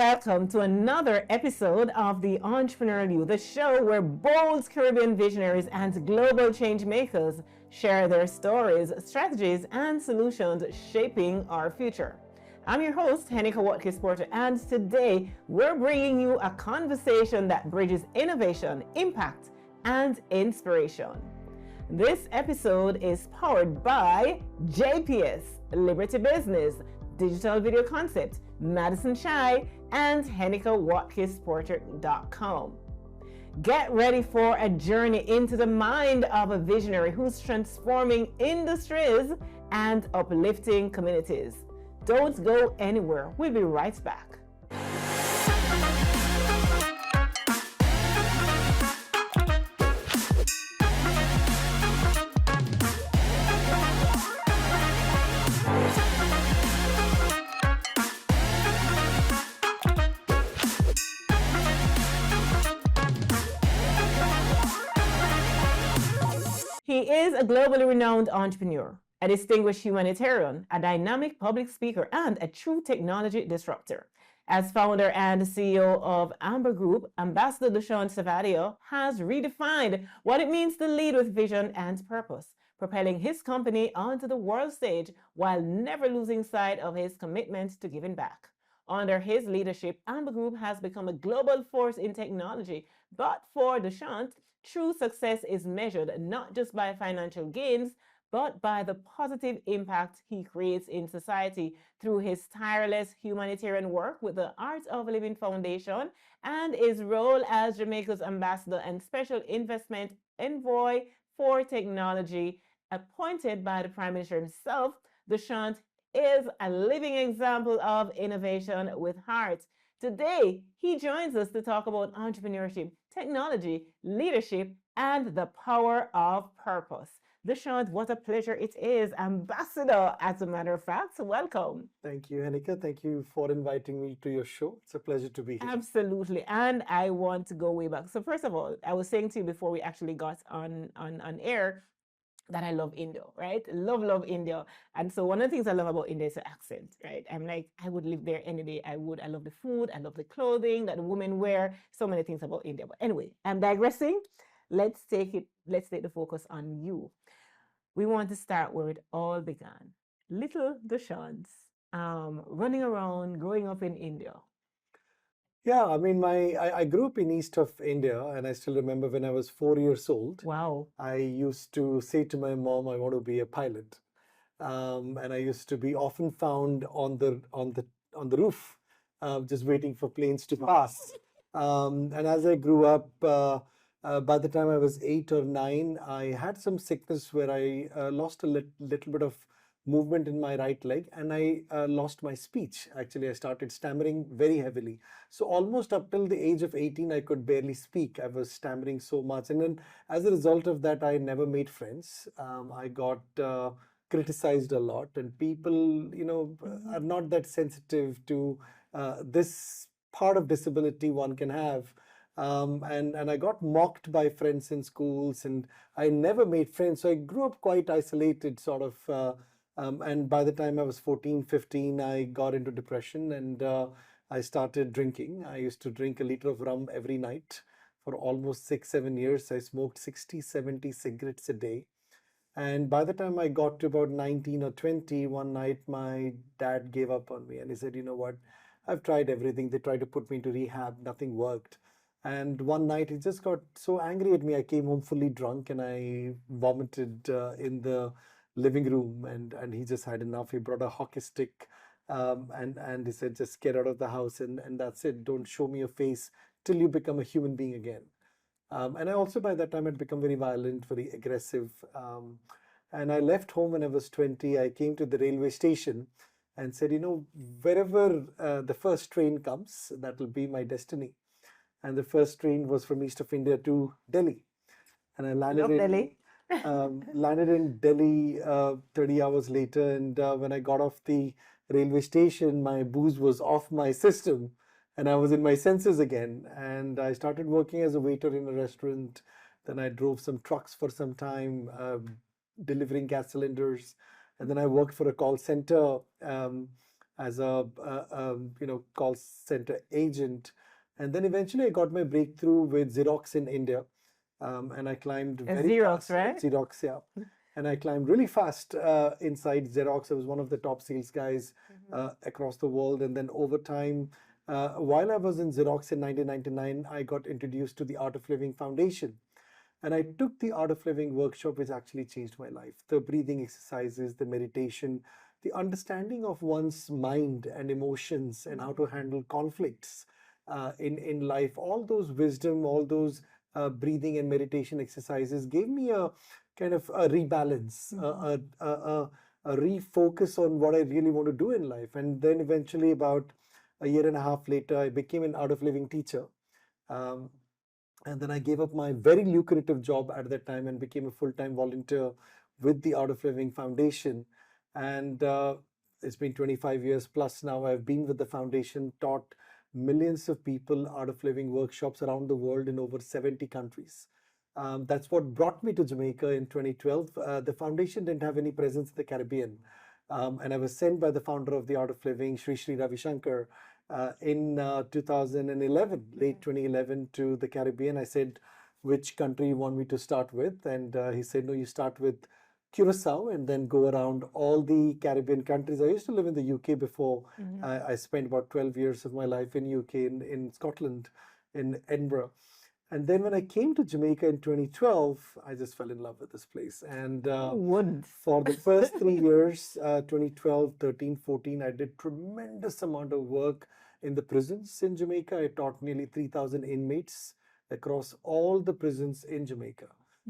welcome to another episode of the Entrepreneurial, the show where bold Caribbean visionaries and global change makers share their stories, strategies, and solutions shaping our future. I'm your host, Heneka Watkis-Porter, and today we're bringing you a conversation that bridges innovation, impact, and inspiration. This episode is powered by JPS, Liberty Business, Digital Video Concept, Madison Chai, and HenekaWatkis-Porter.com. Get ready for a journey into the mind of a visionary who's transforming industries and uplifting communities. Don't go anywhere. We'll be right back. He is a globally renowned entrepreneur, a distinguished humanitarian, a dynamic public speaker, and a true technology disruptor. As founder and CEO of Amber Group, Ambassador Dushyant Savadia has redefined what it means to lead with vision and purpose, propelling his company onto the world stage while never losing sight of his commitment to giving back. Under his leadership, Amber Group has become a global force in technology, but for Dushyant, true success is measured not just by financial gains, but by the positive impact he creates in society through his tireless humanitarian work with the Art of Living Foundation and his role as Jamaica's ambassador and special investment envoy for technology, appointed by the Prime Minister himself. Dushyant is a living example of innovation with heart. Today, he joins us to talk about entrepreneurship, technology, leadership, and the power of purpose. Dushyant, what a pleasure it is. Ambassador, as a matter of fact, welcome. Thank you, Heneka. Thank you for inviting me to your show. It's a pleasure to be here. Absolutely. And I want to go way back. So first of all, I was saying to you before we actually got on air that I love India, right? Love India. And so one of the things I love about India is the accent, right? I'm like, I would live there any day. I would. I love the food. I love the clothing that the women wear. So many things about India. But anyway, I'm digressing. Let's take the focus on you. We want to start where it all began. Little Dushyant, running around, growing up in India. Yeah, I mean, I grew up in east of India, and I still remember when I was 4 years old. Wow. I used to say to my mom, I want to be a pilot, and I used to be often found on the roof, just waiting for planes to pass. And as I grew up, by the time I was 8 or 9, I had some sickness where I lost a little bit of movement in my right leg, and I lost my speech. Actually, I started stammering very heavily. So almost up till the age of 18, I could barely speak. I was stammering so much. And then as a result of that, I never made friends. I got criticized a lot, and people, are not that sensitive to this part of disability one can have. And I got mocked by friends in schools, and I never made friends. So I grew up quite isolated, sort of. And by the time I was 14, 15, I got into depression, and I started drinking. I used to drink a liter of rum every night for almost 6-7 years. I smoked 60-70 cigarettes a day. And by the time I got to about 19 or 20, one night my dad gave up on me, and he said, you know what, I've tried everything. They tried to put me into rehab. Nothing worked. And one night he just got so angry at me. I came home fully drunk, and I vomited in the living room, and he just had enough. He brought a hockey stick, and he said, just get out of the house, and that's it. Don't show me your face till you become a human being again. And I also, by that time, had become very violent, very aggressive. And I left home when I was 20. I came to the railway station and said, wherever the first train comes, that will be my destiny. And the first train was from east of India to Delhi. And I landed in Delhi 30 hours later. And when I got off the railway station, my booze was off my system, and I was in my senses again. And I started working as a waiter in a restaurant. Then I drove some trucks for some time, delivering gas cylinders. And then I worked for a call center as a, call center agent. And then eventually I got my breakthrough with Xerox in India. And I climbed very Xerox, fast right? at Xerox, yeah. And I climbed really fast inside Xerox. I was one of the top sales guys across the world. And then over time, while I was in Xerox in 1999, I got introduced to the Art of Living Foundation. And I took the Art of Living workshop, which actually changed my life. The breathing exercises, the meditation, the understanding of one's mind and emotions and how to handle conflicts in life. All those wisdom, all those breathing and meditation exercises gave me a kind of a rebalance, a refocus on what I really want to do in life. And then eventually, about a year and a half later, I became an Art of Living teacher. And then I gave up my very lucrative job at that time and became a full-time volunteer with the Art of Living Foundation. And it's been 25 years plus now. I've been with the foundation, taught millions of people Art of Living workshops around the world in over 70 countries. That's what brought me to Jamaica in 2012. The foundation didn't have any presence in the Caribbean. And I was sent by the founder of the Art of Living, Sri Ravi Shankar, in 2011, late 2011, to the Caribbean. I said, which country you want me to start with? And he said, no, you start with Curacao and then go around all the Caribbean countries. I used to live in the UK before. I spent about 12 years of my life in UK, in Scotland, in Edinburgh. And then when I came to Jamaica in 2012, I just fell in love with this place. And for the first 3 years, 2012, 13, 14, I did tremendous amount of work in the prisons in Jamaica. I taught nearly 3,000 inmates across all the prisons in Jamaica,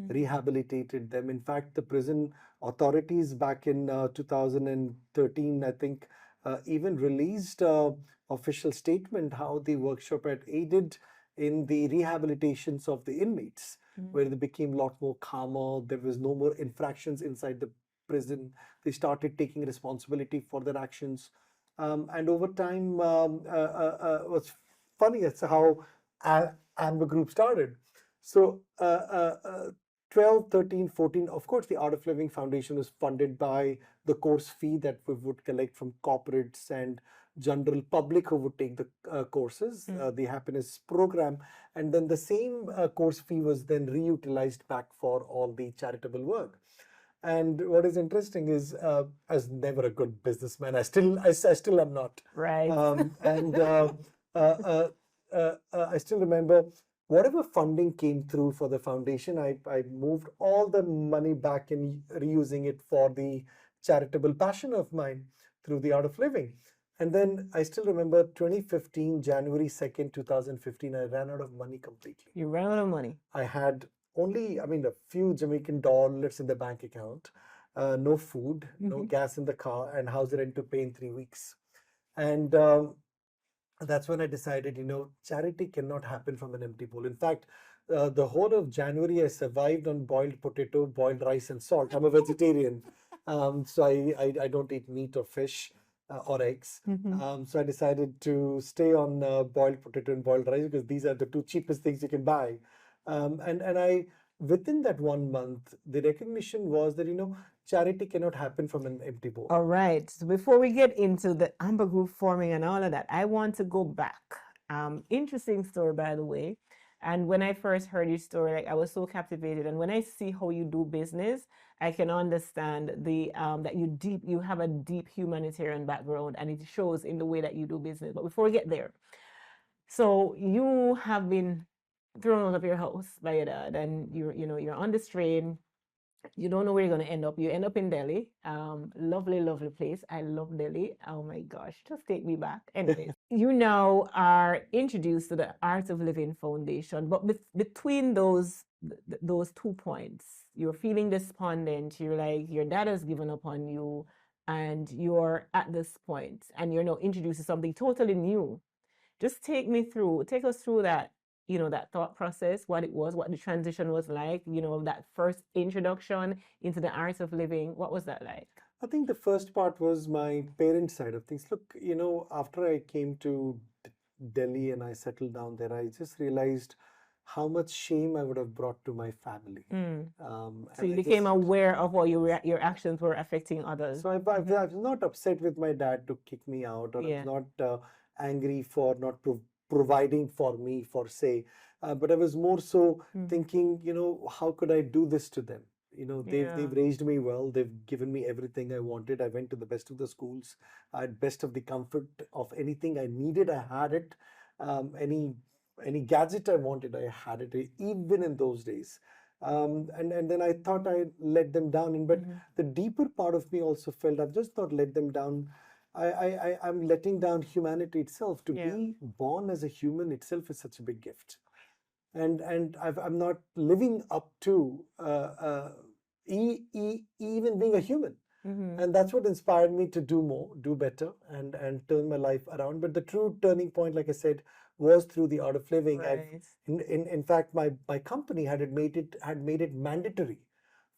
rehabilitated them. In fact, the prison authorities back in 2013, I think, even released an official statement how the workshop had aided in the rehabilitations of the inmates, where they became a lot more calmer. There was no more infractions inside the prison. They started taking responsibility for their actions. And over time, what's funny is how Amber Group started. So 12, 13, 14, of course, the Art of Living Foundation was funded by the course fee that we would collect from corporates and general public who would take the courses, the happiness program. And then the same course fee was then reutilized back for all the charitable work. And what is interesting is I was never a good businessman. I still am not. Right. I still remember whatever funding came through for the foundation, I moved all the money back and reusing it for the charitable passion of mine through the Art of Living. And then I still remember 2015, January 2nd, 2015, I ran out of money completely. You ran out of money. I had only, a few Jamaican dollars in the bank account, no food, no gas in the car, and house rent to pay in 3 weeks. And that's when I decided, charity cannot happen from an empty bowl. In fact, the whole of January, I survived on boiled potato, boiled rice, and salt. I'm a vegetarian, so I don't eat meat or fish or eggs. So I decided to stay on boiled potato and boiled rice because these are the two cheapest things you can buy. And I, within that 1 month, the recognition was that, charity cannot happen from an empty bowl. All right. So before we get into the Amber Group forming and all of that, I want to go back. Interesting story, by the way. And when I first heard your story, I was so captivated. And when I see how you do business, I can understand that you have a deep humanitarian background, and it shows in the way that you do business. But before we get there, so you have been thrown out of your house by your dad, and you're on this train. You don't know where you're going to end up. You end up in Delhi. Lovely, lovely place. I love Delhi. Oh my gosh, just take me back. Anyways, you now are introduced to the Art of Living Foundation, but between those 2 points, you're feeling despondent. You're like, your dad has given up on you, and you're at this point, and you're now introduced to something totally new. Just take us through that, that thought process, what it was, what the transition was like, that first introduction into the Art of Living. What was that like? I think the first part was my parents' side of things. Look, after I came to Delhi and I settled down there, I just realized how much shame I would have brought to my family. So you became aware of what your actions were affecting others. So I was not upset with my dad to kick me out, or I was not angry for not providing for me, for say, but I was more so thinking, how could I do this to them? They've raised me well. They've given me everything I wanted. I went to the best of the schools. I had best of the comfort of anything I needed. I had it. Any gadget I wanted, I had it, even in those days. And then I thought I let them down. But the deeper part of me also felt I've just not let them down. I'm letting down humanity itself. To be born as a human itself is such a big gift. And I'm not living up to even being a human. And that's what inspired me to do more, do better, and turn my life around. But the true turning point, like I said, was through the Art of Living. Right. In fact, my company had made it mandatory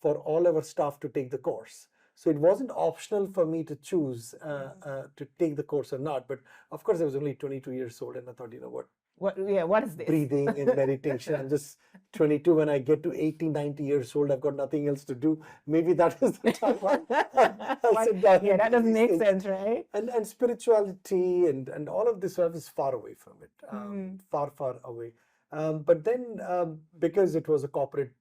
for all our staff to take the course. So it wasn't optional for me to choose to take the course or not. But of course, I was only 22 years old, and I thought, what is this? Breathing and meditation. I'm just 22. When I get to 80, 90 years old, I've got nothing else to do. Maybe that is the time I'll sit down. Yeah, that doesn't make sense, right? And spirituality and all of this, I was far away from it, far, far away. But then because it was a corporate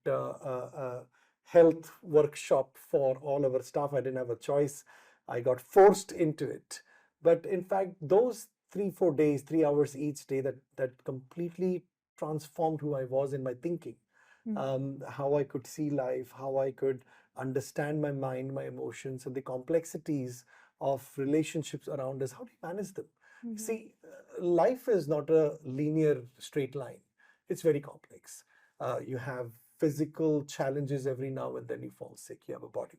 health workshop for all our staff, I didn't have a choice. I got forced into it. But in fact, those 3-4 days, 3 hours each day, that completely transformed who I was in my thinking, how I could see life, how I could understand my mind, my emotions, and the complexities of relationships around us. How do you manage them? See, life is not a linear straight line. It's very complex. You have physical challenges every now and then. You fall sick, you have a body.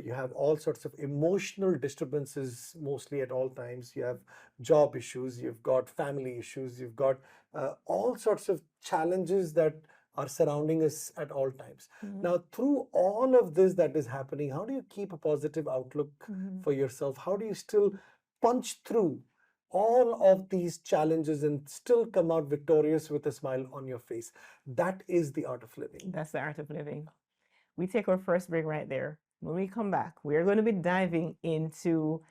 You have all sorts of emotional disturbances mostly at all times. You have job issues, you've got family issues, you've got all sorts of challenges that are surrounding us at all times. Now, through all of this that is happening, how do you keep a positive outlook for yourself? How do you still punch through all of these challenges and still come out victorious with a smile on your face? That is the art of living. That's the art of living. We take our first break right there. When we come back, we're going to be diving into,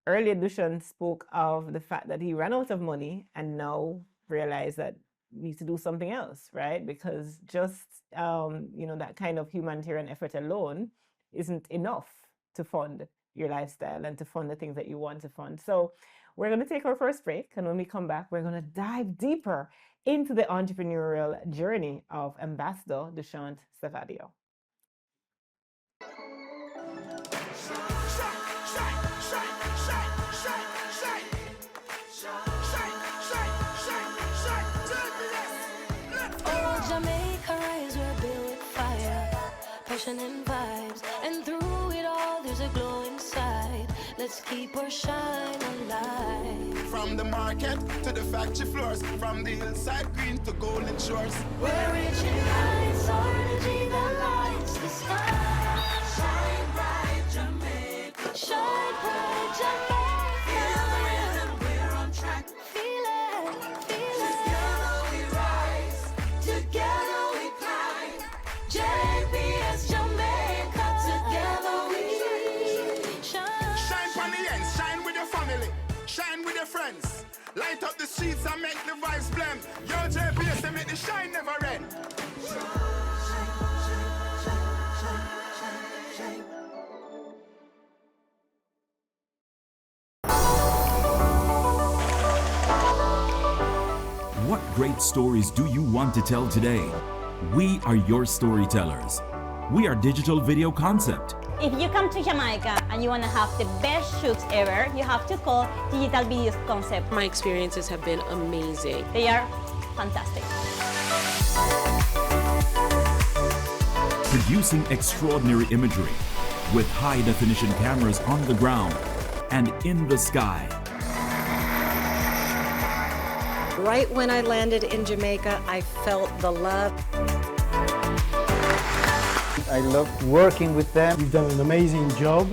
earlier Dushyant spoke of the fact that he ran out of money and now realized that he needs to do something else, right? Because just, that kind of humanitarian effort alone isn't enough to fund your lifestyle and to fund the things that you want to fund. So we're going to take our first break. And when we come back, we're going to dive deeper into the entrepreneurial journey of Ambassador Dushyant Savadia. Jamaica is where built with fire, passion and vibes, and through it all there's a glow inside. Let's keep our shine alive. From the market to the factory floors, from the hillside green to golden shores. We're reaching heights, energy that lights the sky. Shine bright, Jamaica. Shine bright, Jamaica. Feel the rhythm, we're on track. Feel it, feel it. Together we rise, together we climb. JPS Jamaica, together we shine. Shine from the ends, shine with your family, shine with your friends. Light up the streets and make the vibes blend. Yo, JPS, they make the shine never end. What great stories do you want to tell today? We are your storytellers. We are Digital Video Concept. If you come to Jamaica and you want to have the best shoots ever, you have to call Digital Video Concept. My experiences have been amazing. They are fantastic. Producing extraordinary imagery with high-definition cameras on the ground and in the sky. Right when I landed in Jamaica, I felt the love. I love working with them. You've done an amazing job.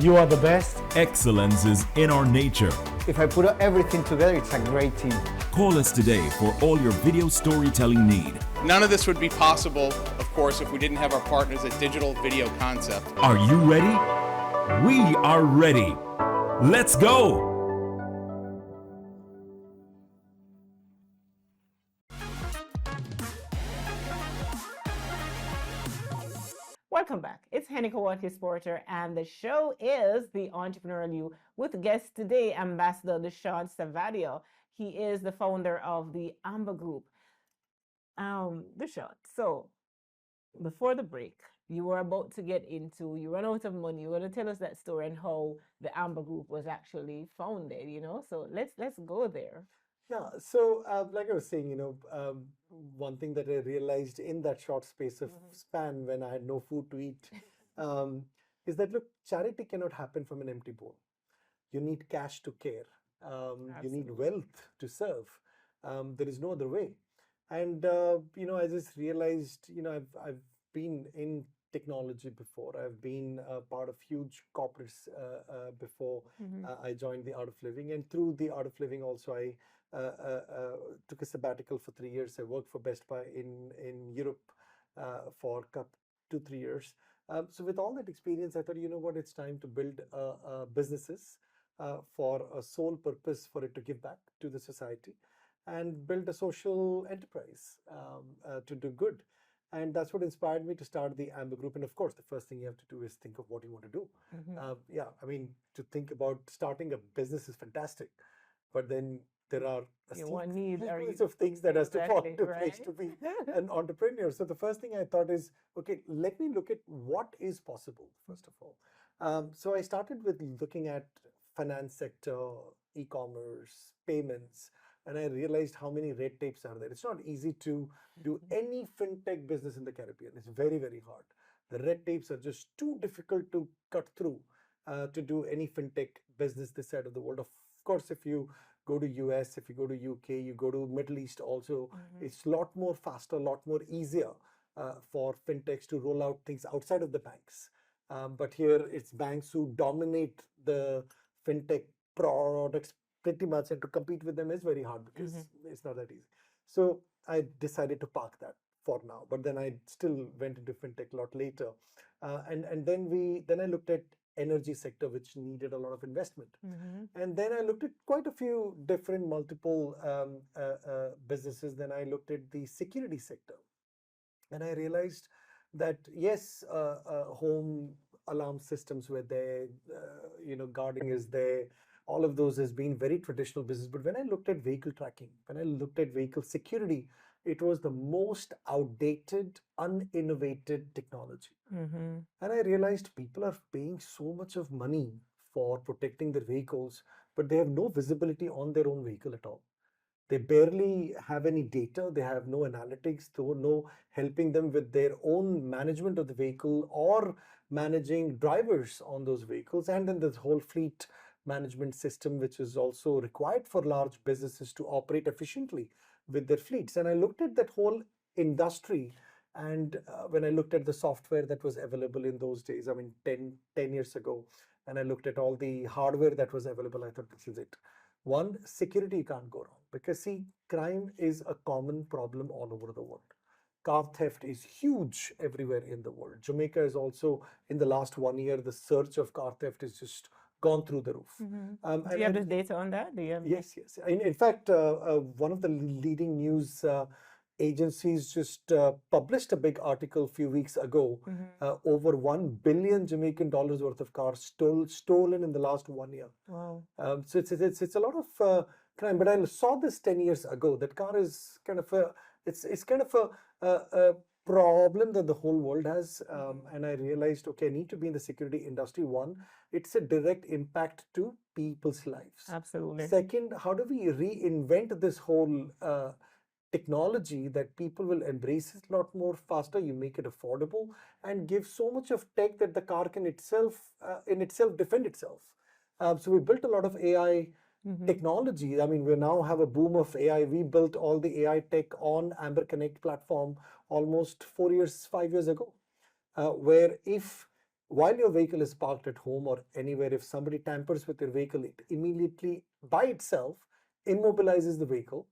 You are the best. Excellence is in our nature. if I put everything together, it's a great team. Call us today for all your video storytelling need. None of this would be possible, of course, if we didn't have our partners at Digital Video Concept. Are you ready? We are ready. Let's go! Welcome back. It's Heneka Watkis-Porter, and the show is The Entrepreneurial You, with guest today, Ambassador Dushyant Savadia. He is the founder of the Amber Group. Dushyant, so before the break, you were about to get into, you ran out of money. You want to tell us that story and how the Amber Group was actually founded, So let's go there. Yeah, so like I was saying, one thing that I realized in that short space of span when I had no food to eat is that, look, charity cannot happen from an empty bowl. You need cash to care. You need wealth to serve. There is no other way. And, I just realized, I've been in technology before. I've been part of huge corporates before I joined the Art of Living. And through the Art of Living also, I took a sabbatical for 3 years. I worked for Best Buy in Europe for 2-3 years. So with all that experience, I thought, you know what, it's time to build businesses for a sole purpose for it to give back to the society and build a social enterprise to do good. And that's what inspired me to start the Amber Group. And of course, the first thing you have to do is think of what you want to do. To think about starting a business is fantastic, but then there are a sequence of things that has to fall into place to be an entrepreneur. So the first thing I thought is, okay, let me look at what is possible, first of all. So I started with looking at finance sector, e-commerce, payments, and I realized how many red tapes are there. It's not easy to do any fintech business in the Caribbean. It's very, very hard. The red tapes are just too difficult to cut through to do any fintech business this side of the world. Of course, if you go to US, if you go to UK, you go to Middle East also, it's a lot more faster, a lot more easier for fintechs to roll out things outside of the banks. But here it's banks who dominate the fintech products pretty much, and to compete with them is very hard because it's not that easy. So I decided to park that for now, but then I still went into fintech a lot later. And then I looked at energy sector, which needed a lot of investment. And then I looked at quite a few different multiple businesses. Then I looked at the security sector, and I realized that yes, home alarm systems were there, guarding is there. All of those has been very traditional business. But when I looked at vehicle tracking, when I looked at vehicle security, it was the most outdated, uninnovated technology. And I realized people are paying so much of money for protecting their vehicles, but they have no visibility on their own vehicle at all. They barely have any data. They have no analytics, no helping them with their own management of the vehicle or managing drivers on those vehicles. And then this whole fleet management system, which is also required for large businesses to operate efficiently with their fleets. And I looked at that whole industry, and when I looked at the software that was available in those days, 10 years ago, and I looked at all the hardware that was available, I thought, this is it. One, security can't go wrong, because see, crime is a common problem all over the world. Car theft is huge everywhere in the world. Jamaica is also, in the last 1 year, the surge of car theft is just gone through the roof. Do you have the data on that? Yes. In fact, one of the leading news agencies just published a big article a few weeks ago. Over $1 billion Jamaican worth of cars stolen in the last 1 year. Wow. So it's a lot of crime. But I saw this 10 years ago. That car is kind of a problem that the whole world has, and I realized, okay, I need to be in the security industry. One, it's a direct impact to people's lives. Absolutely. Second, how do we reinvent this whole technology that people will embrace it a lot more faster? You make it affordable and give so much of tech that the car can in itself defend itself. So we built a lot of AI technology. We now have a boom of AI. We built all the AI tech on Amber Connect platform almost 5 years ago, where if while your vehicle is parked at home or anywhere, if somebody tampers with your vehicle, it immediately by itself immobilizes the vehicle,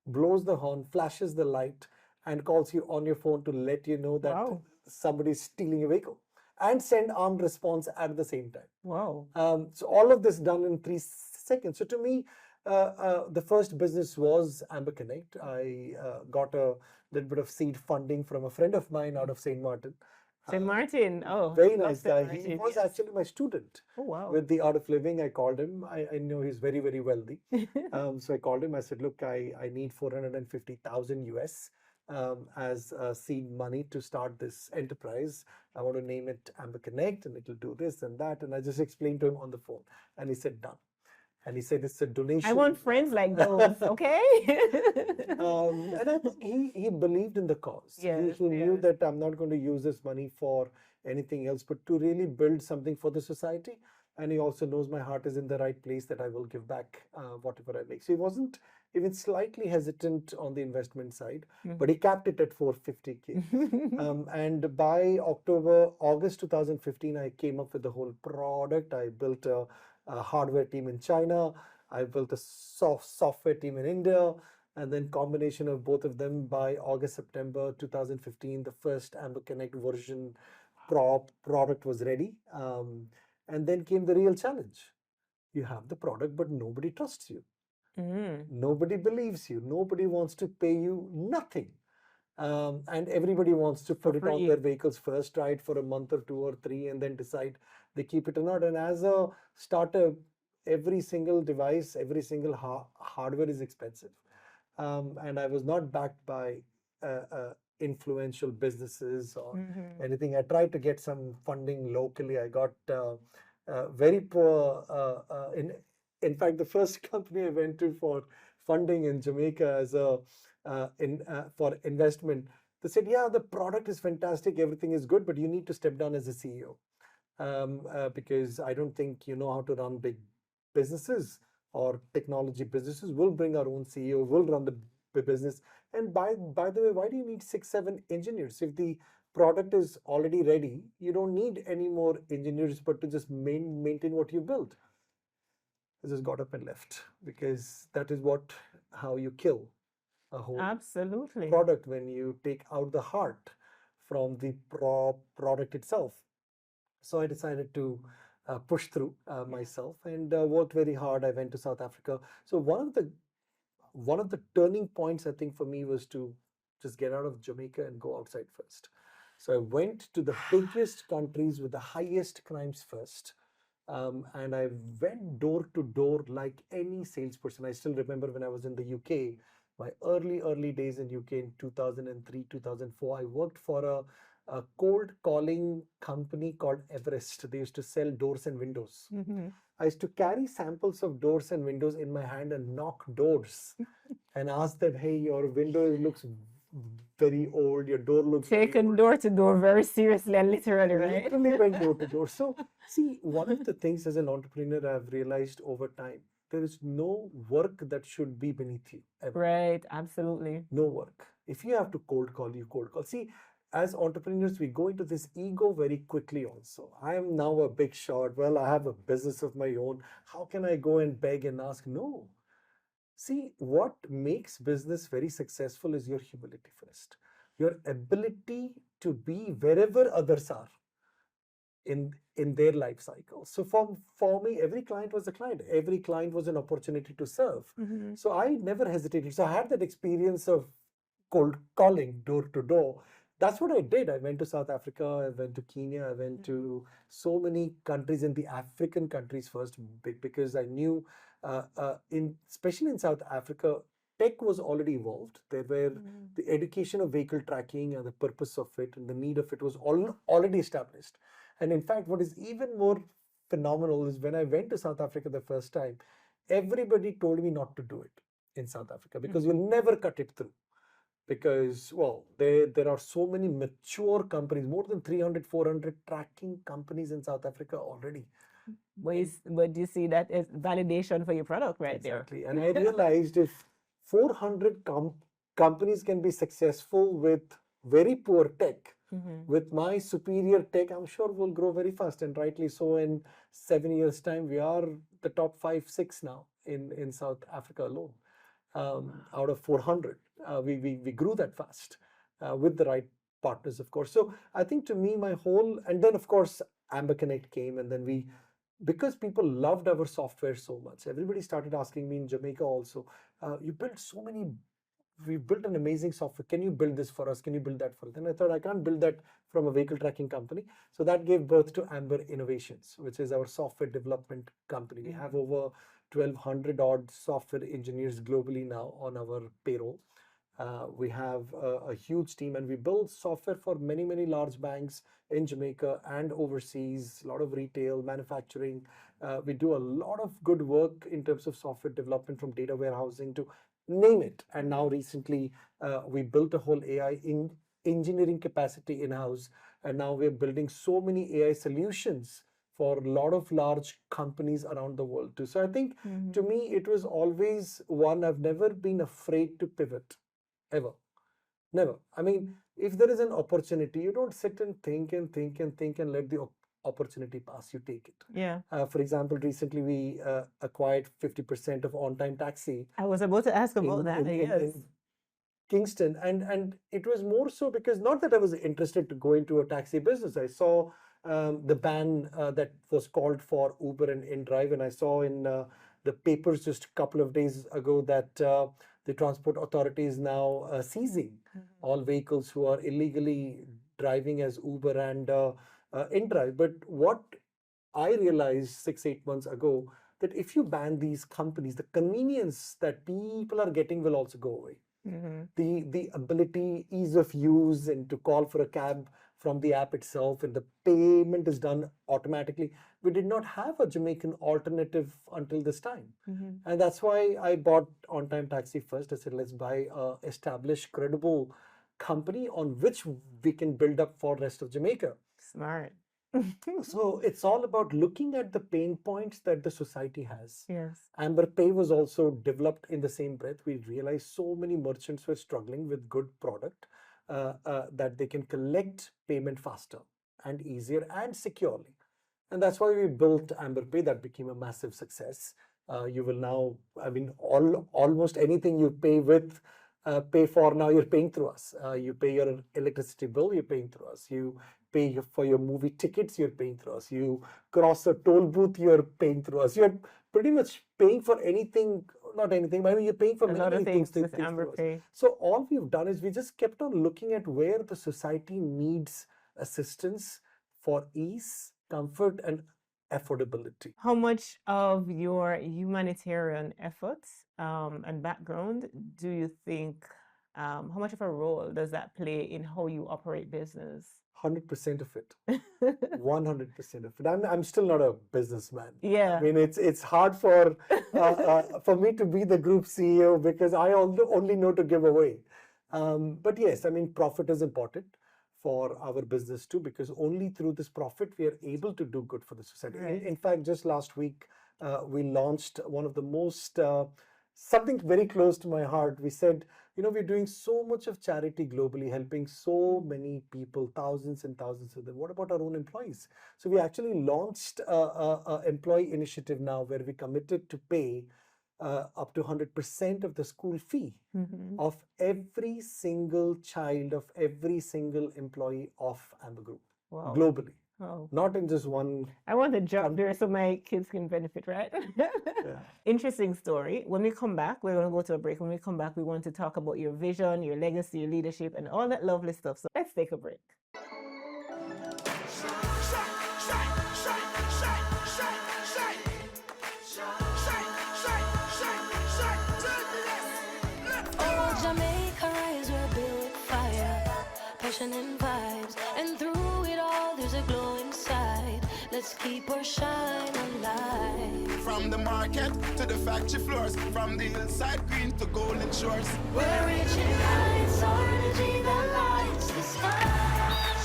blows the horn, flashes the light, and calls you on your phone to let you know that Wow. somebody is stealing your vehicle, and send armed response at the same time. Wow. So all of this done in 3 seconds. So to me, the first business was Amber Connect. I got a little bit of seed funding from a friend of mine out of St. Martin. St. Martin. Oh, Very love nice St. guy. He Martin, was yes. actually my student Oh, wow. with the Art of Living. I called him. I know he's very, very wealthy. So I called him. I said, look, I need 450,000 US as seed money to start this enterprise. I want to name it Amber Connect, and it'll do this and that. And I just explained to him on the phone, and he said, done. And he said, it's a donation. I want friends like those, okay? And I think he believed in the cause. Yes, He knew yes. that I'm not going to use this money for anything else, but to really build something for the society. And he also knows my heart is in the right place, that I will give back whatever I make. So he wasn't even slightly hesitant on the investment side, but he capped it at 450K. And by August 2015, I came up with the whole product. I built a hardware team in China. I built a software team in India. And then combination of both of them, by August, September 2015, the first Amber Connect version product was ready. And then came the real challenge. You have the product, but nobody trusts you. Nobody believes you. Nobody wants to pay you nothing. And everybody wants to put it on their vehicles first, try it for a month or 2 or 3, and then decide they keep it or not. And as a startup, every single device, every single hardware is expensive. And I was not backed by influential businesses or anything. I tried to get some funding locally. I got very poor. In fact, the first company I went to for funding in Jamaica as a for investment, they said, yeah, the product is fantastic, everything is good, but you need to step down as a CEO because I don't think you know how to run big businesses or technology businesses. We'll bring our own CEO, we'll run the business. And by the way, why do you need 6-7 engineers? If the product is already ready, you don't need any more engineers, but to just maintain what you built. I just got up and left, because that is how you kill a whole Absolutely. product, when you take out the heart from the product itself. So I decided to push through myself and worked very hard. I went to South Africa. So one of the turning points, I think, for me was to just get out of Jamaica and go outside first. So I went to the biggest countries with the highest crimes first. And I went door to door like any salesperson. I still remember when I was in the UK, my early days in UK in 2003, 2004, I worked for a cold calling company called Everest. They used to sell doors and windows. I used to carry samples of doors and windows in my hand and knock doors and ask them, hey, your window looks very old, your door looks Taken door to door very seriously and literally, right? Literally went door to door. So see, one of the things as an entrepreneur I've realized over time, there is no work that should be beneath you ever. Right, absolutely. No work. If you have to cold call, you cold call. See, as entrepreneurs, we go into this ego very quickly also. I am now a big shot. Well, I have a business of my own. How can I go and beg and ask? No. See, what makes business very successful is your humility first. Your ability to be wherever others are in their life cycle. So for me, every client was a client. Every client was an opportunity to serve. So I never hesitated. So I had that experience of cold calling door to door. That's what I did. I went to South Africa, I went to Kenya, I went to so many countries in the African countries first, because I knew, especially in South Africa, tech was already evolved. There were the education of vehicle tracking and the purpose of it and the need of it was already established. And in fact, what is even more phenomenal is when I went to South Africa the first time, everybody told me not to do it in South Africa because you'll never cut it through. Because, well, there are so many mature companies, more than 300, 400 tracking companies in South Africa already. But you see that as validation for your product right Exactly. And I realized if 400 companies can be successful with very poor tech, With my superior tech, I'm sure we'll grow very fast, and rightly so. In 7 years' time, we are the top 5, 6 now in South Africa alone. Out of 400, we grew that fast with the right partners, of course. So I think to me, and then of course, Amber Connect came, and then because people loved our software so much, everybody started asking me in Jamaica also, we built an amazing software. Can you build this for us? Can you build that for us? And I thought, I can't build that from a vehicle tracking company. So that gave birth to Amber Innovations, which is our software development company. We have over 1,200 odd software engineers globally now on our payroll. We have a huge team, and we build software for many, many large banks in Jamaica and overseas, a lot of retail, manufacturing. We do a lot of good work in terms of software development, from data warehousing to name it. And now recently, we built a whole AI engineering capacity in-house, and now we're building so many AI solutions for a lot of large companies around the world too. So I think to me, it was always one, I've never been afraid to pivot, ever. Never. I mean, if there is an opportunity, you don't sit and think and think and think and let the opportunity pass, you take it. Yeah. For example, recently we acquired 50% of On-Time Taxi. I was about to ask about that. Yes. In Kingston, and it was more so because not that I was interested to go into a taxi business. I saw the ban that was called for Uber and InDrive, and I saw in the papers just a couple of days ago that the transport authority is now seizing all vehicles who are illegally driving as Uber and InDrive. But what I realized 6-8 months ago, that if you ban these companies, the convenience that people are getting will also go away. The ability, ease of use, and to call for a cab from the app itself, and the payment is done automatically. We did not have a Jamaican alternative until this time. And that's why I bought On-Time Taxi first. I said, let's buy a established, credible company on which we can build up for the rest of Jamaica. Smart. So it's all about looking at the pain points that the society has. Yes. Amber Pay was also developed in the same breath. We realized so many merchants were struggling with good product that they can collect payment faster and easier and securely. And that's why we built Amber Pay. That became a massive success. You will now, I mean, almost anything you pay for now, you're paying through us. You pay your electricity bill, you're paying through us. You pay for your movie tickets, you're paying through us. You cross a toll booth, you're paying through us. You're pretty much paying for anything, not anything, but I mean, you're paying for many things with Amber Pay. So all we've done is we just kept on looking at where the society needs assistance for ease, comfort, and affordability. How much of your humanitarian efforts and background do you think, how much of a role does that play in how you operate business? 100% of it. 100% of it. I'm still not a businessman. Yeah. I mean, it's hard for me to be the group CEO because I only know to give away. But yes, I mean, profit is important for our business too, because only through this profit we are able to do good for the society. Right. In fact, just last week we launched one of the most something very close to my heart. We said, you know, we're doing so much of charity globally, helping so many people, thousands and thousands of them. What about our own employees? So we actually launched an employee initiative now where we committed to pay up to 100% of the school fee of every single child, of every single employee of Amber Group, globally. Wow. Not in just one. I want a job there so my kids can benefit, right? Interesting story. When we come back, we're going to go to a break. When we come back, we want to talk about your vision, your legacy, your leadership, and all that lovely stuff. So let's take a break. Oh, Jamaica, rise, we're built with fire, passion and vibes, and through it all, there's a glow inside. Let's keep our shine alive. From the market to the factory floors, from the hillside green to golden shores. We're reaching heights, our energy that lights the sky.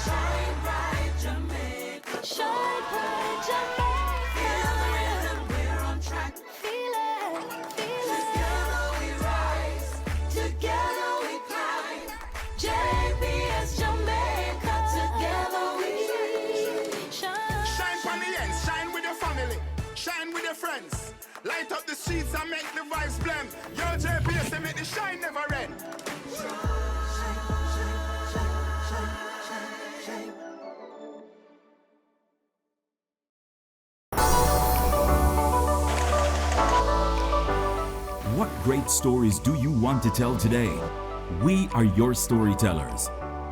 Shine bright, Jamaica. Shine bright, Jamaica. Feel the rhythm, we're on track. Feel it, feel it. Together we rise, together we climb. JPS Jamaica Light up the streets and make the vibes blend. Yo, JPS, they make the shine never end. What great stories do you want to tell today? We are your storytellers.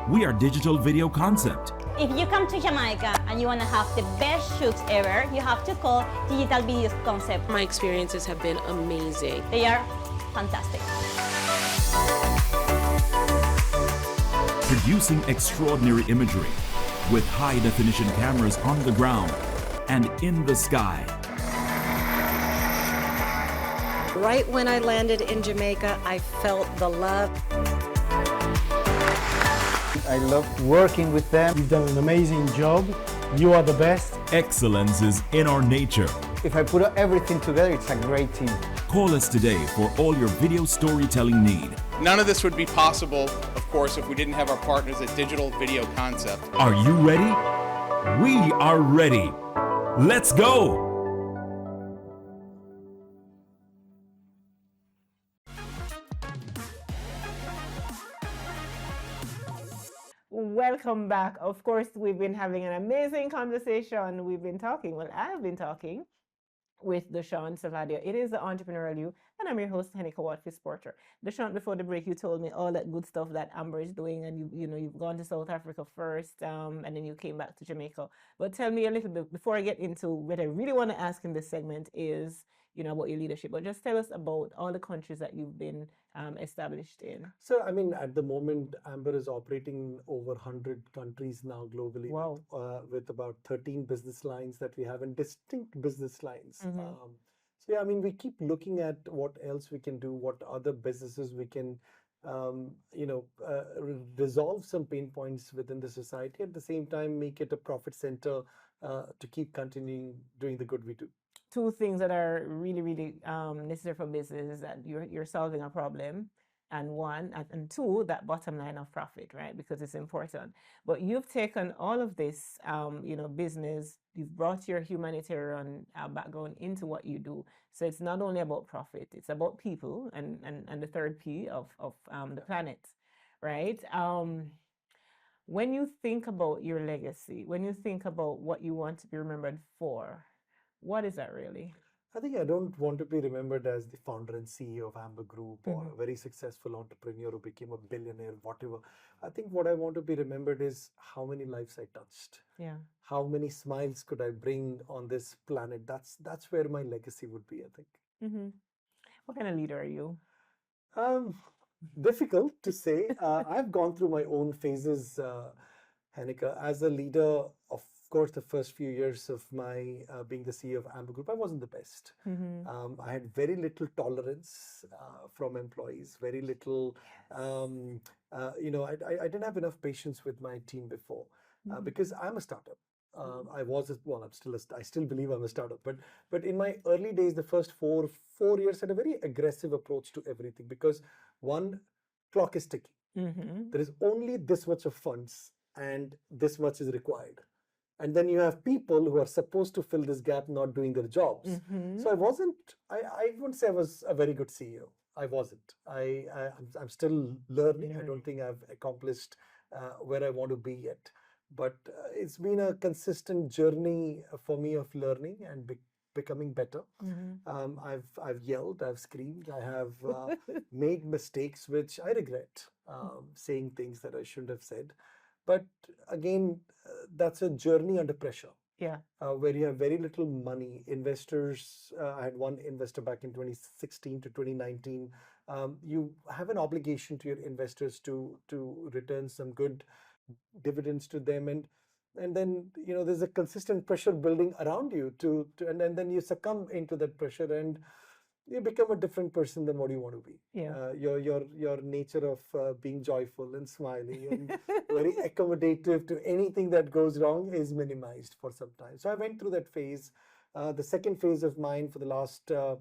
We are Digital Video Concept. If you come to Jamaica and you want to have the best shoots ever, you have to call Digital Video Concept. My experiences have been amazing. They are fantastic. Producing extraordinary imagery with high-definition cameras on the ground and in the sky. Right when I landed in Jamaica, I felt the love. I love working with them. You've done an amazing job. You are the best. Excellence is in our nature. If I put everything together, it's a great team. Call us today for all your video storytelling need. None of this would be possible, of course, if we didn't have our partners at Digital Video Concept. Are you ready? We are ready. Let's go! Welcome back. Of course, we've been having an amazing conversation. We've been talking, well, I've been talking with Dushyant Savadia. It is the Entrepreneurial You, and I'm your host, Heneka Watkis-Porter. Dushyant, before the break, you told me all that good stuff that Amber is doing, and you've gone to South Africa first, and then you came back to Jamaica. But tell me a little bit, before I get into what I really want to ask in this segment is, about your leadership, but just tell us about all the countries that you've been established in. So, I mean, at the moment, Amber is operating in over 100 countries now globally. Wow. With about 13 business lines that we have and distinct business lines. Mhm. So, yeah, I mean, we keep looking at what else we can do, what other businesses we can, resolve some pain points within the society. At the same time, make it a profit center to keep continuing doing the good we do. Two things that are really, really necessary for business is that you're solving a problem, and two, that bottom line of profit, right? Because it's important. But you've taken all of this, business, you've brought your humanitarian background into what you do. So it's not only about profit, it's about people and the third P of the planet, right? When you think about your legacy, when you think about what you want to be remembered for, what is that really? I think I don't want to be remembered as the founder and CEO of Amber Group or a very successful entrepreneur who became a billionaire, whatever. I think what I want to be remembered is how many lives I touched. Yeah. How many smiles could I bring on this planet? That's where my legacy would be, I think. Mm-hmm. What kind of leader are you? Difficult to say. I've gone through my own phases, Heneka. As a leader, of course, the first few years of my being the CEO of Amber Group, I wasn't the best. Mm-hmm. I had very little tolerance from employees, very little, I didn't have enough patience with my team before because I'm a startup. I still believe I'm a startup, but in my early days, the first four years, I had a very aggressive approach to everything because one, clock is ticking. Mm-hmm. There is only this much of funds and this much is required. And then you have people who are supposed to fill this gap not doing their jobs. Mm-hmm. So I wouldn't say I was a very good CEO. I wasn't. I'm still learning. I don't think I've accomplished where I want to be yet. But it's been a consistent journey for me of learning and becoming better. Mm-hmm. I've yelled, I've screamed, I have made mistakes which I regret, saying things that I shouldn't have said. But again, that's a journey under pressure. Yeah. Where you have very little money. Investors, I had one investor back in 2016 to 2019. You have an obligation to your investors to return some good dividends to them, and then there's a consistent pressure building around you and then you succumb into that pressure and you become a different person than what you want to be. Yeah. Your nature of being joyful and smiling and very accommodative to anything that goes wrong is minimized for some time. So I went through that phase. The second phase of mine for the last 4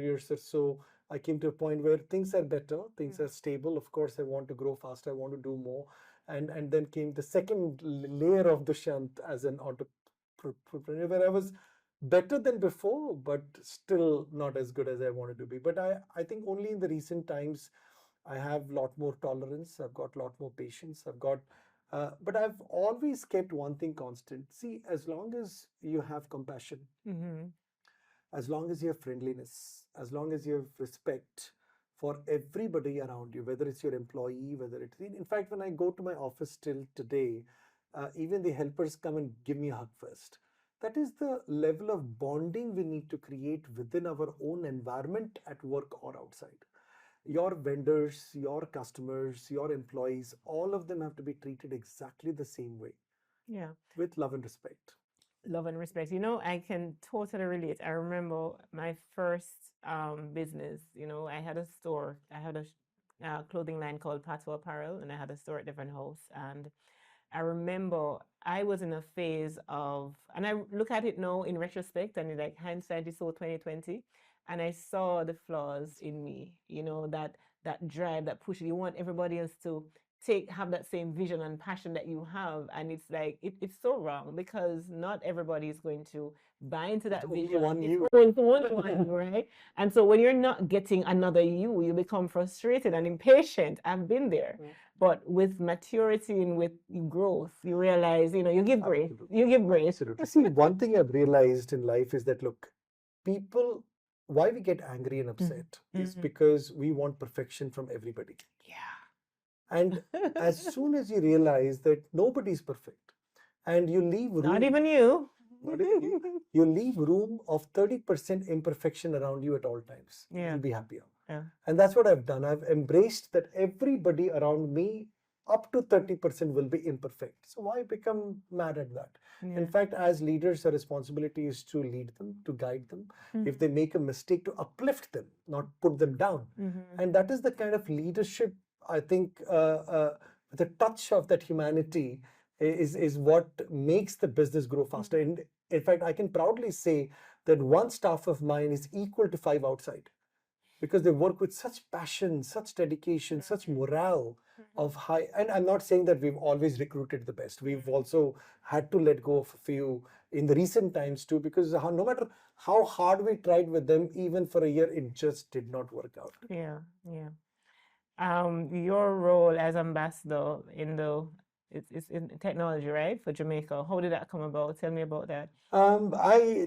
years or so, I came to a point where things are better, things are stable. Of course, I want to grow faster, I want to do more. And then came the second layer of Dushyant as an entrepreneur, where I was better than before, but still not as good as I wanted to be. But I think only in the recent times I have a lot more tolerance. I've got a lot more patience. But I've always kept one thing constant. See, as long as you have compassion, as long as you have friendliness, as long as you have respect for everybody around you, whether it's your employee, whether it's, in fact, when I go to my office till today, even the helpers come and give me a hug first. That is the level of bonding we need to create within our own environment at work or outside. Your vendors, your customers, your employees, all of them have to be treated exactly the same way. Yeah. With love and respect. Love and respect. You know, I can totally relate. I remember my first business. You know, I had a store. I had a clothing line called Pato Apparel, and I had a store at Different House. And I remember I was in a phase of, and I look at it now in retrospect, and like hindsight is so 2020, and I saw the flaws in me. You know, that drive, that push. You want everybody else to have that same vision and passion that you have, and it's like it's so wrong, because not everybody is going to buy into that vision. It's only one, right? And so when you're not getting another you become frustrated and impatient. I've been there. But with maturity and with growth, you realize, you know, you give grace. You give grace. Absolutely. See, one thing I've realized in life is that, look, people, why we get angry and upset is because we want perfection from everybody. Yeah. And as soon as you realize that nobody's perfect, and you leave room, not even you, you leave room of 30% imperfection around you at all times. Yeah. You'll be happier. Yeah. And that's what I've done. I've embraced that everybody around me, up to 30%, will be imperfect. So why become mad at that? Yeah. In fact, as leaders, our responsibility is to lead them, to guide them. If they make a mistake, to uplift them, not put them down. And that is the kind of leadership, I think, the touch of that humanity is what makes the business grow faster. And in fact, I can proudly say that one staff of mine is equal to 5 outside, because they work with such passion, such dedication, such morale of high. And I'm not saying that we've always recruited the best. We've also had to let go of a few in the recent times too, because no matter how hard we tried with them, even for a year, it just did not work out. Yeah, yeah. Your role as ambassador in it's in technology, right, for Jamaica. How did that come about? Tell me about that. I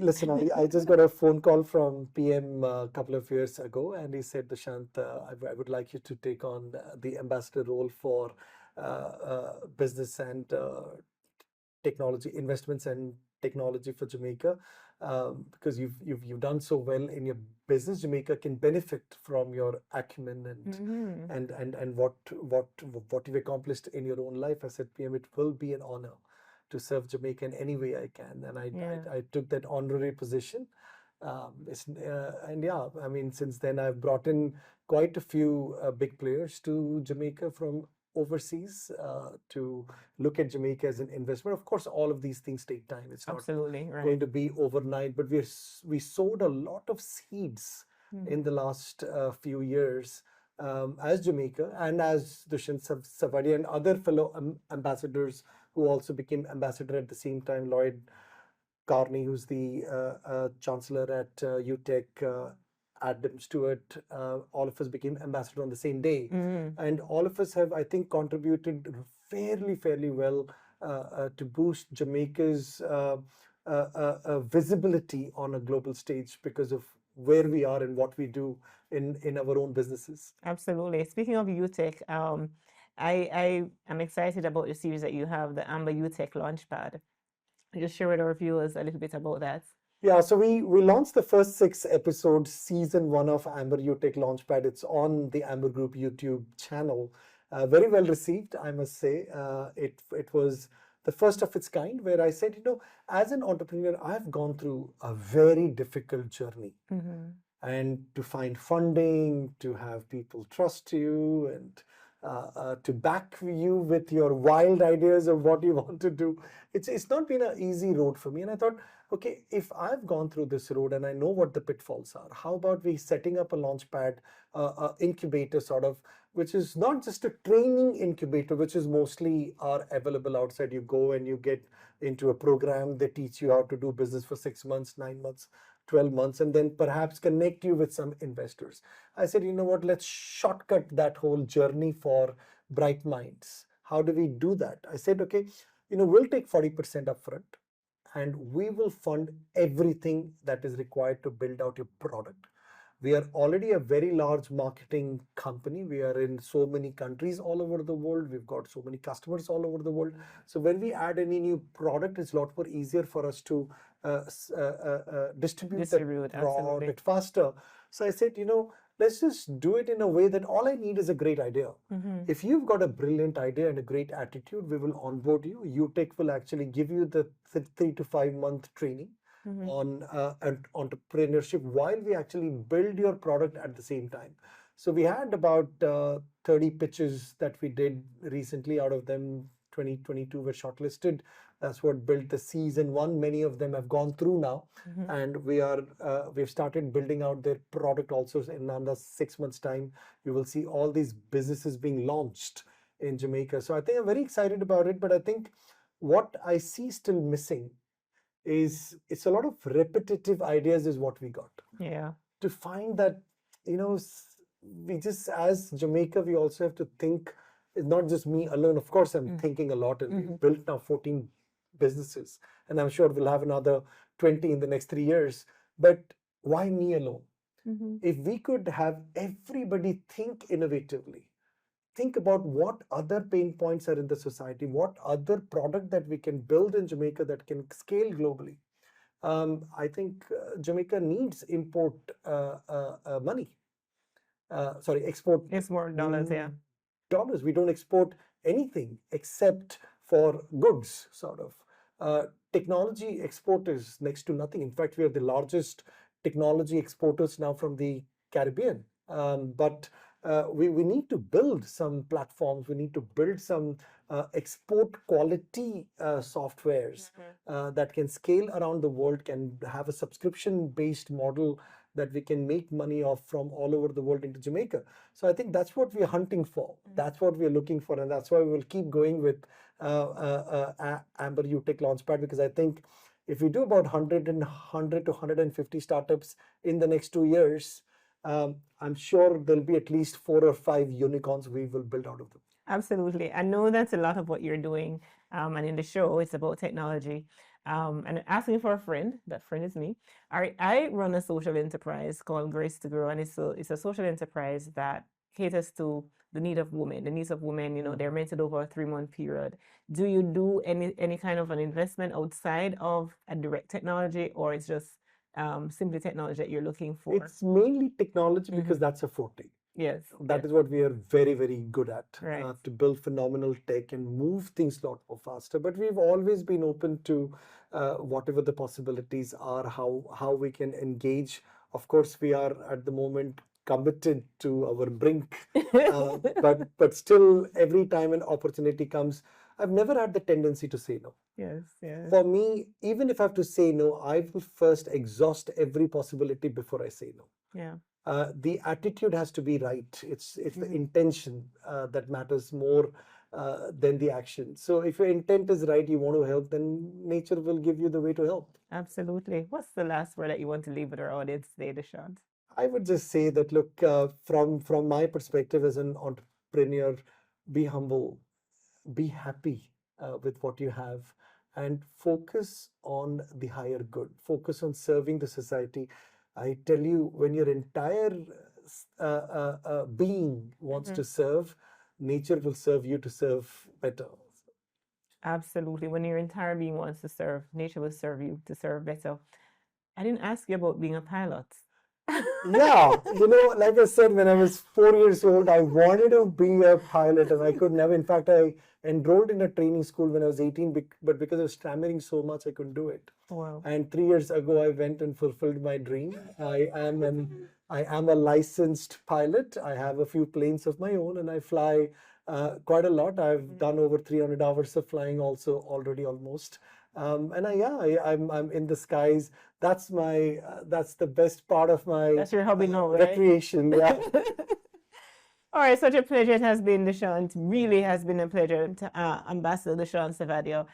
just got a phone call from PM a couple of years ago, and he said, Dushyant, I would like you to take on the ambassador role for business and technology investments and technology for Jamaica, because you've done so well in your business. Jamaica can benefit from your acumen and what you've accomplished in your own life. I said, PM, it will be an honor to serve Jamaica in any way I can, and I took that honorary position. And yeah, I mean, since then I've brought in quite a few big players to Jamaica from overseas to look at Jamaica as an investment. Of course, all of these things take time. It's not going to be overnight, but we sowed a lot of seeds in the last few years as Jamaica, and as Dushyant Savadia and other fellow ambassadors who also became ambassador at the same time. Lloyd Carney, who's the chancellor at UTech, Adam Stewart, all of us became ambassador on the same day. And all of us have, I think, contributed fairly well to boost Jamaica's visibility on a global stage because of where we are and what we do in our own businesses. Absolutely. Speaking of UTech, I am excited about the series that you have, the Amber UTech Launchpad. Just share with our viewers a little bit about that. Yeah, so we launched the first 6 episodes, season 1 of Amber UTech Launchpad. It's on the Amber Group YouTube channel. Very well received, I must say. It was the first of its kind, where I said, you know, as an entrepreneur, I've gone through a very difficult journey. And to find funding, to have people trust you, and to back you with your wild ideas of what you want to do. It's not been an easy road for me. And I thought, okay, if I've gone through this road and I know what the pitfalls are, how about we setting up a launchpad, incubator sort of, which is not just a training incubator, which is mostly are available outside. You go and you get into a program, they teach you how to do business for 6 months, 9 months, 12 months, and then perhaps connect you with some investors. I said, you know what, let's shortcut that whole journey for bright minds. How do we do that? I said, okay, we'll take 40% upfront and we will fund everything that is required to build out your product. We are already a very large marketing company. We are in so many countries all over the world. We've got so many customers all over the world. So when we add any new product, it's a lot more easier for us to distribute the product faster. So I said, let's just do it in a way that all I need is a great idea. If you've got a brilliant idea and a great attitude, we will onboard you. UTech will actually give you the 3 to 5 month training on entrepreneurship while we actually build your product at the same time. So we had about 30 pitches that we did recently. Out of them, 22 were shortlisted. That's what built the season 1. Many of them have gone through now, and we've started building out their product also. In under 6 months' time, you will see all these businesses being launched in Jamaica. So I think I'm very excited about it. But I think what I see still missing is it's a lot of repetitive ideas is what we got. Yeah. To find that, we just, as Jamaica, we also have to think. It's not just me alone. Of course, I'm thinking a lot, and we've built now 14 businesses, and I'm sure we'll have another 20 in the next 3 years. But why me alone? If we could have everybody think innovatively, think about what other pain points are in the society, what other product that we can build in Jamaica that can scale globally. I think Jamaica needs export dollars, yeah. Dollars. We don't export anything except for goods, sort of. Technology export is next to nothing. In fact, we are the largest technology exporters now from the Caribbean. But we need to build some platforms. We need to build some export quality softwares that can scale around the world, can have a subscription-based model that we can make money off from all over the world into Jamaica. So I think that's what we're hunting for. That's what we're looking for. And that's why we will keep going with Amber UTech Launchpad, because I think if we do about 100 to 150 startups in the next 2 years, I'm sure there'll be at least 4 or 5 unicorns we will build out of them. Absolutely. I know that's a lot of what you're doing. And in the show, it's about technology. And asking for a friend, that friend is me. I run a social enterprise called Grace to Grow, and it's a social enterprise that caters to the needs of women. They're rented over a 3-month period. Do you do any kind of an investment outside of a direct technology, or it's just simply technology that you're looking for? It's mainly technology because that's a forte. Yes. That is what we are very, very good at, right. To build phenomenal tech and move things a lot more faster. But we've always been open to whatever the possibilities are, how we can engage. Of course, we are at the moment committed to our brink, but still, every time an opportunity comes, I've never had the tendency to say no. Yes, yes. For me, even if I have to say no, I will first exhaust every possibility before I say no. Yeah. The attitude has to be right. It's the intention that matters more than the action. So if your intent is right, you want to help, then nature will give you the way to help. Absolutely. What's the last word that you want to leave with our audience today, Dushyant? I would just say that, look, from my perspective as an entrepreneur, be humble, be happy with what you have, and focus on the higher good. Focus on serving the society. I tell you, when your entire being wants to serve, nature will serve you to serve better. Absolutely. When your entire being wants to serve, nature will serve you to serve better. I didn't ask you about being a pilot. Yeah, like I said, when I was 4 years old, I wanted to be a pilot, and I could never. In fact, I enrolled in a training school when I was 18, but because I was stammering so much, I couldn't do it. Wow. And 3 years ago, I went and fulfilled my dream. I am a licensed pilot. I have a few planes of my own, and I fly quite a lot. I've done over 300 hours of flying also already, almost. I'm in the skies. That's the best part of my that's your hobby now, right? recreation. Yeah. All right, such a pleasure it has been, Dushyant. Really has been a pleasure to Ambassador Dushyant Savadia.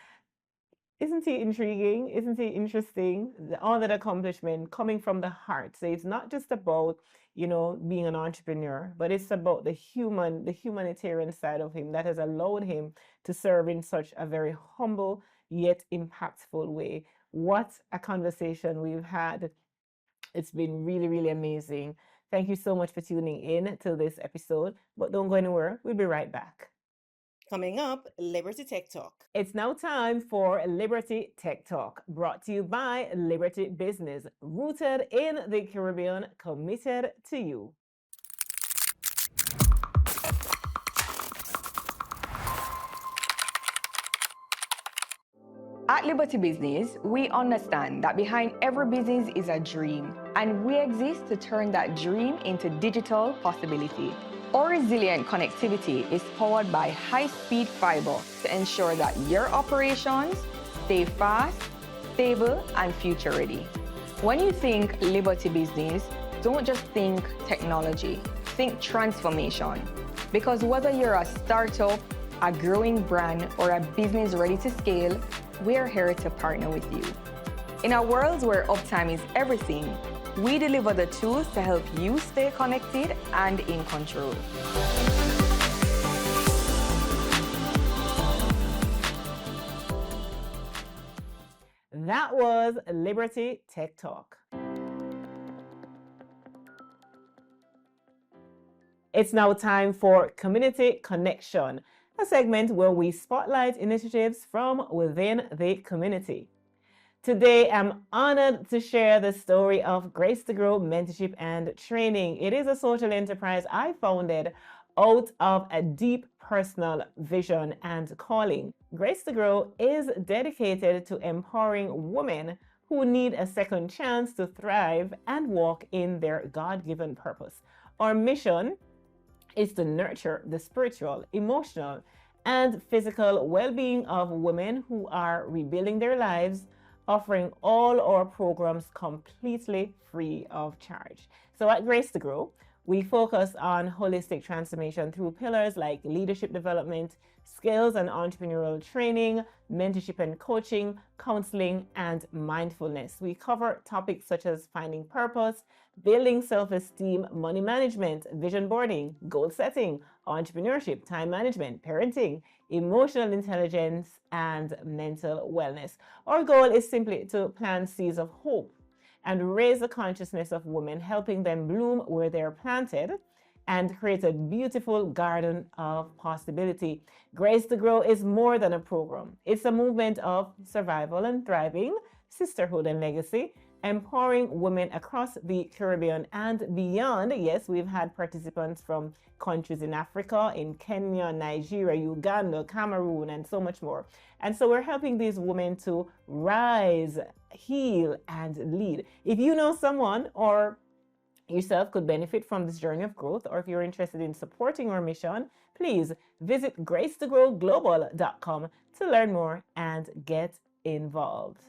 Isn't he intriguing? Isn't he interesting? All that accomplishment coming from the heart. So it's not just about, being an entrepreneur, but it's about the humanitarian side of him that has allowed him to serve in such a very humble yet impactful way. What a conversation we've had. It's been really, really amazing. Thank you so much for tuning in to this episode, but don't go anywhere. We'll be right back. Coming up, Liberty Tech Talk. It's now time for Liberty Tech Talk, brought to you by Liberty Business, rooted in the Caribbean, committed to you. At Liberty Business, we understand that behind every business is a dream, and we exist to turn that dream into digital possibility. Our resilient connectivity is powered by high-speed fiber to ensure that your operations stay fast, stable, and future-ready. When you think Liberty Business, don't just think technology, think transformation. Because whether you're a startup, a growing brand, or a business ready to scale, we're here to partner with you. In a world where uptime is everything, we deliver the tools to help you stay connected and in control. That was Liberty Tech Talk. It's now time for Community Connection, a segment where we spotlight initiatives from within the community. Today, I'm honored to share the story of Grace to Grow Mentorship and Training. It is a social enterprise I founded out of a deep personal vision and calling. Grace to Grow is dedicated to empowering women who need a second chance to thrive and walk in their God-given purpose. Our mission is to nurture the spiritual, emotional, and physical well-being of women who are rebuilding their lives, offering all our programs completely free of charge. So at Grace to Grow, we focus on holistic transformation through pillars like leadership development, skills and entrepreneurial training, mentorship and coaching, counseling, and mindfulness. We cover topics such as finding purpose, building self-esteem, money management, vision boarding, goal setting, entrepreneurship, time management, parenting, emotional intelligence, and mental wellness. Our goal is simply to plant seeds of hope and raise the consciousness of women, helping them bloom where they're planted and create a beautiful garden of possibility. Grace to Grow is more than a program. It's a movement of survival and thriving, sisterhood and legacy, empowering women across the Caribbean and beyond. Yes, we've had participants from countries in Africa, in Kenya, Nigeria, Uganda, Cameroon, and so much more. And so we're helping these women to rise, heal, and lead. If you know someone or yourself could benefit from this journey of growth, or if you're interested in supporting our mission, please visit gracetogrowglobal.com to learn more and get involved.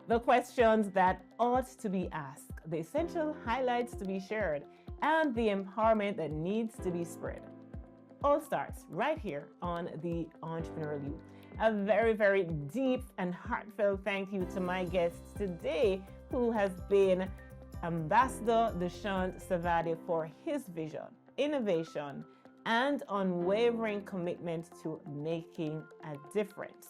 The questions that ought to be asked, the essential highlights to be shared, and the empowerment that needs to be spread. All starts right here on the Entrepreneurial You. A very, very deep and heartfelt thank you to my guest today, who has been Ambassador Dushyant Savadia, for his vision, innovation, and unwavering commitment to making a difference.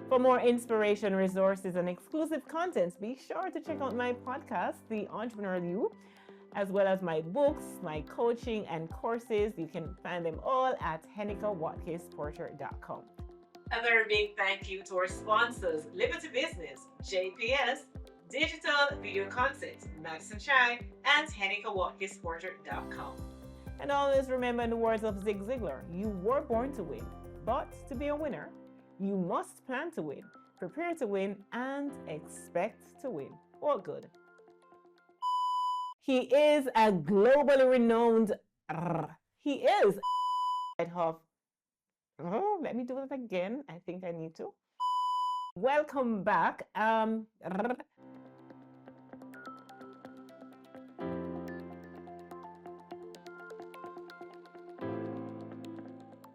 For more inspiration, resources, and exclusive contents, be sure to check out my podcast, The Entrepreneurial You, as well as my books, my coaching, and courses. You can find them all at HenekaWatkis-Porter.com. A very big thank you to our sponsors, Liberty Business, JPS, Digital Video Concepts, Madison Chai, and HenekaWatkis-Porter.com. And always remember, in the words of Zig Ziglar, you were born to win, but to be a winner, you must plan to win, prepare to win, and expect to win. All good. He is a globally renowned. He is. Oh, let me do it again. I think I need to. Welcome back.